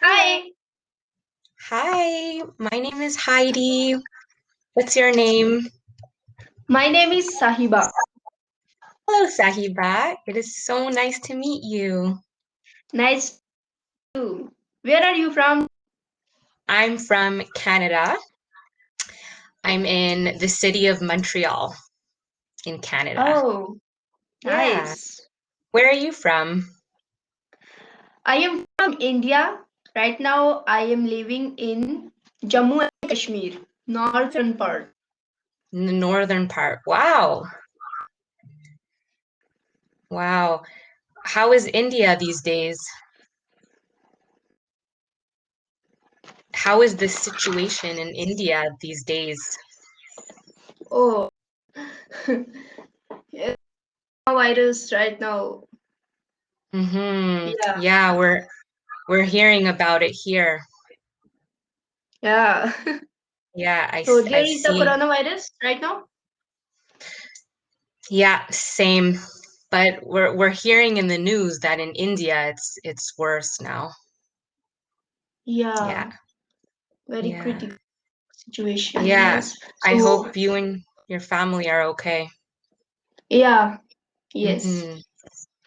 Hi, Hi, my name is Heidi. What's your name? my name is Sahiba. Hello, Sahiba. It is so nice to meet you. Nice to meet you. Where are you from? I'm from Canada. I'm in the city of Montreal in Canada. Oh, Yeah. nice. Where are you from? I am from India. Right now, I am living in Jammu and Kashmir, northern part. In the northern part. Wow. Wow. How is India these days? How is the situation in India these days? Oh, yeah, virus right now. Yeah, Yeah, we're hearing about it here. yeah. Yeah, So there I've is the seen. coronavirus right now. Yeah, same. But we're hearing in the news that in India it's worse now. Yeah. Yeah, very Yeah. critical situation. Yeah. Yes. I So hope you and your family are okay. yeah, yes. Hmm.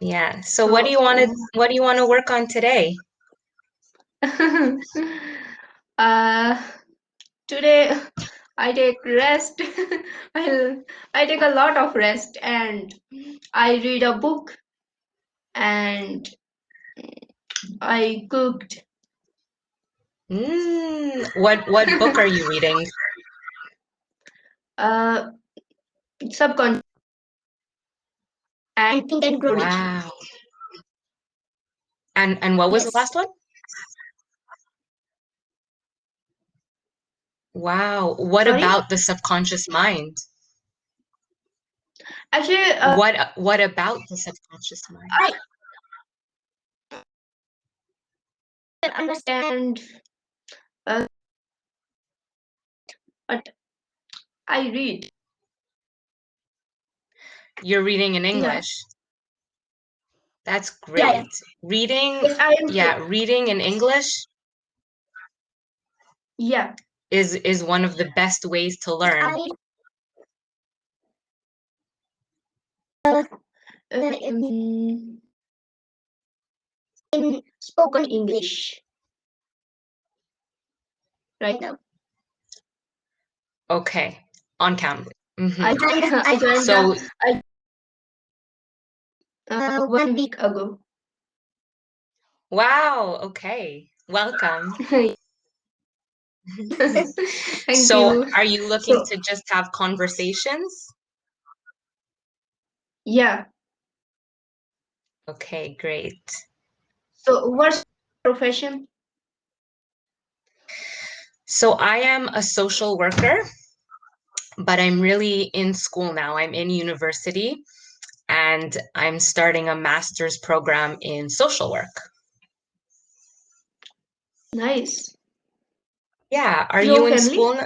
Yeah. So So what do you want to work on today? uh, today I take rest. I'll, I take a lot of rest and I read a book and I cooked What book are you reading? uh, subconscious and think and grow rich. Wow. And what was the Yes. last one? Wow. What Sorry? about the subconscious mind? Actually, What about the subconscious mind? I can understand, uh, but I read. You're reading in Yeah. English. That's Yeah, yeah. great. Reading, Yes, I am. yeah, reading in English Yeah. is one of the best ways to learn. I um, in spoken English right now. Okay, on Cambly. Hmm. I joined So, the 1 week ago. wow, okay. Welcome. Thank So, you. are you looking So to just have conversations? yeah. Okay, great. So what's your profession? So, I am a social worker, but I'm really in school now. I'm in university and I'm starting a master's program in social work. Nice. Yeah, are No you in family? school?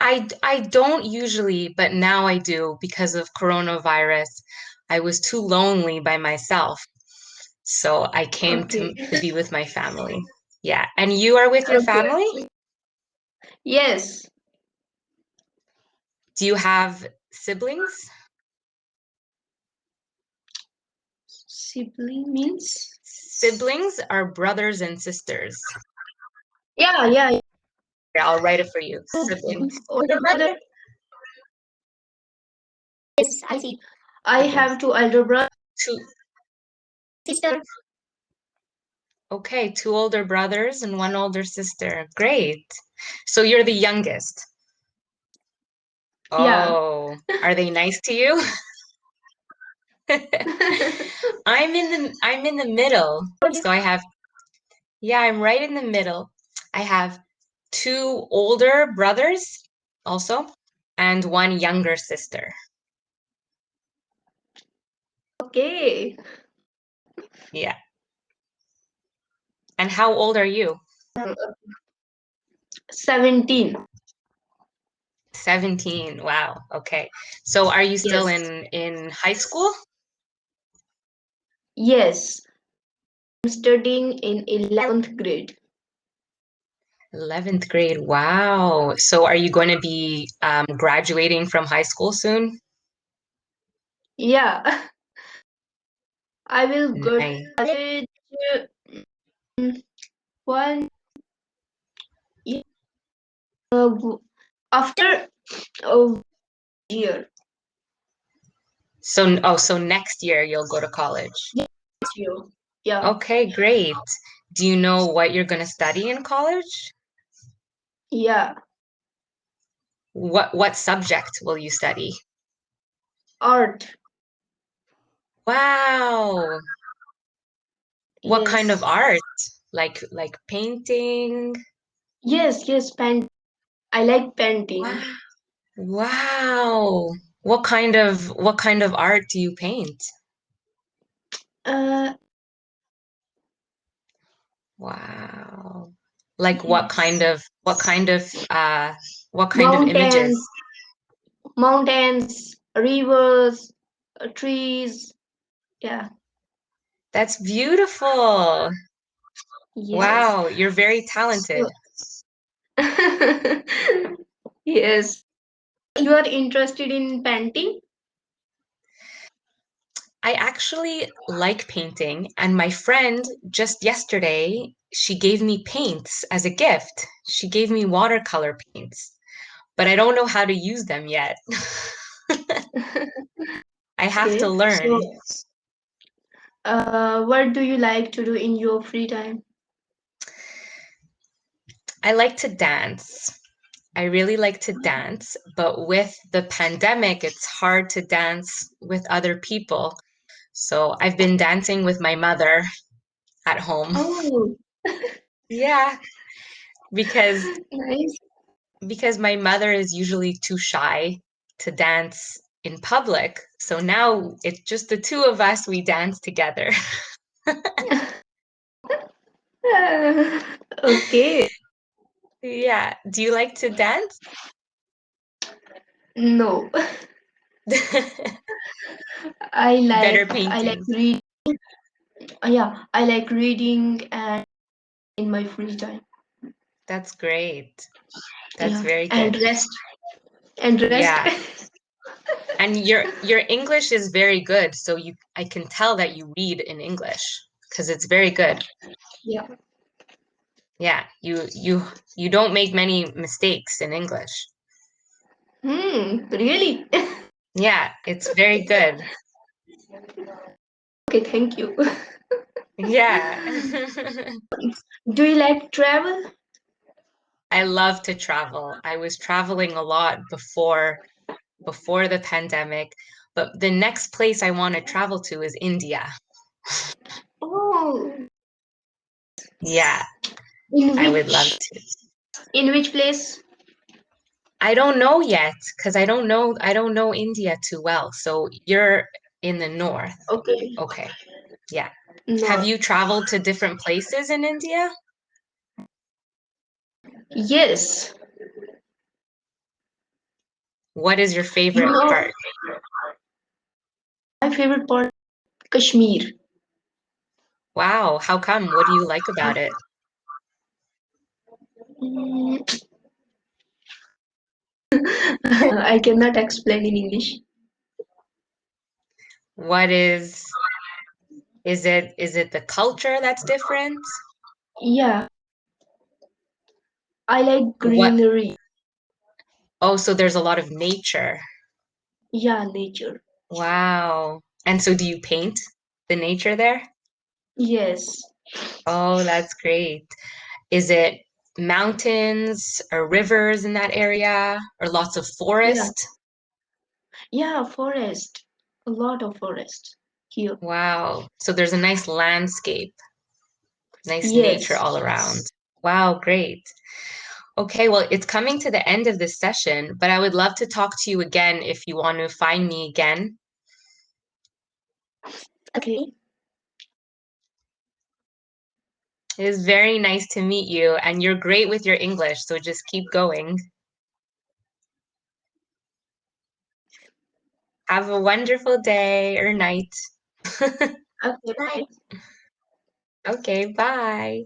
I don't usually, but now I do because of coronavirus. I was too lonely by myself, so I came Okay. to be with my family. Yeah, and you are with your Okay. family? Yes. Do you have siblings? Sibling means? Siblings are brothers and sisters. Yeah, yeah. Yeah, I'll write it for you. Siblings. Older brother. Yes, I see. I Siblings. have two elder brothers, Two, sister. okay, two older brothers and one older sister. Great. So you're the youngest. Yeah. Oh, are they nice to you? I'm in the middle. So I'm right in the middle. I have two older brothers also and one younger sister. Okay. Yeah. And how old are you? 17. 17. Wow. Okay. So are you still Yes. in high school? Yes. I'm studying in 11th grade. 11th grade. Wow. So are you going to be graduating from high school soon? Yeah, I will go to Nice. college mm, one year, after a year. So next year you'll go to college. Yes, year. Yeah, Okay, great. Do you know what you're going to study in college? yeah. What subject will you study? Art. Wow. What kind of Yes. art? Like painting? Yes. Paint. I like painting. Wow. Wow. What kind of art do you paint? Uh, Wow. Like yes. what kind of images? Mountains, mountains, rivers, trees. Yeah. That's beautiful. Yes. Wow, you're very So, talented. yes. You are interested in painting? I actually like painting, and my friend just yesterday, she gave me paints as a gift. She gave me watercolor paints, but I don't know how to use them yet. I have to Okay. learn. So, what do you like to do in your free time? I like to dance. I really like to dance, but with the pandemic, it's hard to dance with other people. So I've been dancing with my mother at home. Oh, Yeah, because nice. because my mother is usually too shy to dance in public. So now it's just the two of us, we dance together. Okay. Yeah. Do you like to dance? No, I Better like painting. read. Yeah, I like reading and in my free time. That's great. That's Yeah, very and good. rest. Yeah. And your English is very good, so I can tell that you read in English because it's very good. Yeah. Yeah, you don't make many mistakes in English. Really? Yeah, it's very good. Okay, thank you. Yeah. Do you like travel? I love to travel. I was traveling a lot before the pandemic, but the next place I want to travel to is India. Oh, Yeah, in I would love which to. in which place? I don't know yet because I don't know India too well. So you're in the north. Okay, Okay. Yeah. Have no. you traveled to different places in India? Yes, What is your you favorite know part? my favorite part, Kashmir. Wow, how come? What do you like about it? Mm, I cannot explain in English. What is it the culture that's different? Yeah, I like What greenery. Oh, so there's a lot of nature. Yeah, nature. Wow. And so do you paint the nature there? Yes. Oh, that's great. Is it mountains or rivers in that area or lots of Yeah. forest? Yeah, forest. A lot of forest here. Wow. So there's a nice landscape, nice nature Yes. all around. Wow, great. Okay, well, it's coming to the end of this session, but I would love to talk to you again if you want to find me again. Okay. It was very nice to meet you, and you're great with your English, so just keep going. Have a wonderful day or night. Okay, bye. Okay, bye.